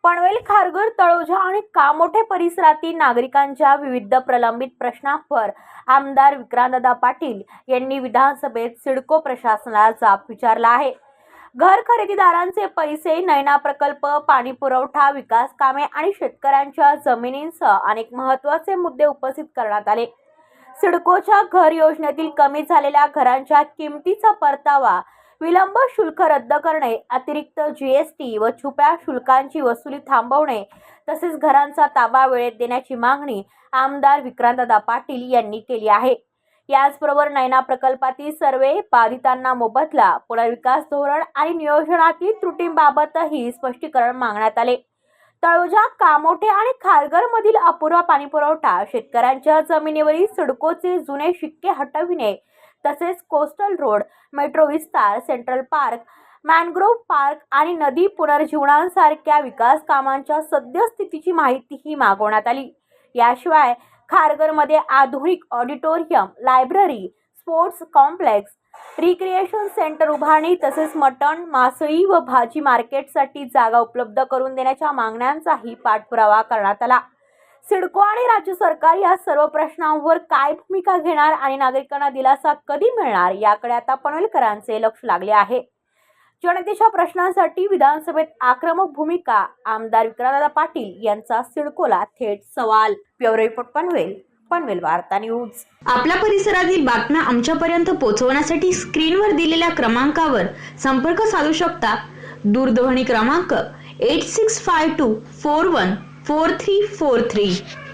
पनवेल, खारघर, तळोजा आणि कामोठे परिसरातील नागरिकांच्या विविध प्रलंबित प्रश्नांवर आमदार विक्रांतदादा पाटील यांनी विधानसभेत सिडको प्रशासनाला जाब विचारला आहे. घर खरेदीदारांचे पैसे, नैना प्रकल्प, पाणी पुरवठा, विकास कामे आणि शेतकऱ्यांच्या जमिनींसह अनेक महत्त्वाचे मुद्दे उपस्थित करण्यात आले. सिडकोच्या घर योजनेतील कमी झालेल्या घरांच्या किमतीचा परतावा, विलंब शुल्क रद्द करणे, अतिरिक्त जीएसटी व छुप्या शुल्कांची वसुली थांबवणे तसेच घरांचा ताबा वेळेत देण्याची मागणी आमदार विक्रांतदादा पाटील यांनी केली आहे. याचबरोबर नैना प्रकल्पातील सर्वे, बाधितांना मोबदला, पुनर्विकास धोरण आणि नियोजनातील त्रुटींबाबतही स्पष्टीकरण मागण्यात आले. तळोजा, कामोठे आणि खारघरमधील अपुरा पाणीपुरवठा, शेतकऱ्यांच्या जमिनीवरील सिडकोचे जुने शिक्के हटविणे तसेच कोस्टल रोड, मेट्रो विस्तार, सेंट्रल पार्क, मॅनग्रोव्ह पार्क आणि नदी पुनर्जीवनासारख्या विकास कामांच्या सद्यस्थितीची माहितीही मागवण्यात आली. याशिवाय खारघरमध्ये आधुनिक auditorium, library, sports complex, recreation centre उभारणी तसेच मटण, मासळी व भाजी मार्केटसाठी जागा उपलब्ध करून देण्याच्या मागण्यांचाही पाठपुरावा करण्यात आला. सिडको आणि राज्य सरकार या सर्व प्रश्नांवर काय भूमिका घेणार आणि नागरिकांना दिलासा कधी मिळणार याकडे आता पनवेलकरांचे लक्ष लागले आहे. जनतेच्या प्रश्नांसाठी विधानसभेत आक्रमक भूमिका, आमदार विक्रांतदादा पाटील यांचा सिडकोला थेट सवाल. ब्युरो रिपोर्ट, पनवेल वार्ता न्यूज. आपल्या परिसरातील बातम्या आमच्यापर्यंत पोहोचवण्यासाठी स्क्रीनवर दिलेल्या क्रमांकावर संपर्क साधू शकता. दूरध्वनी क्रमांक 8652414343.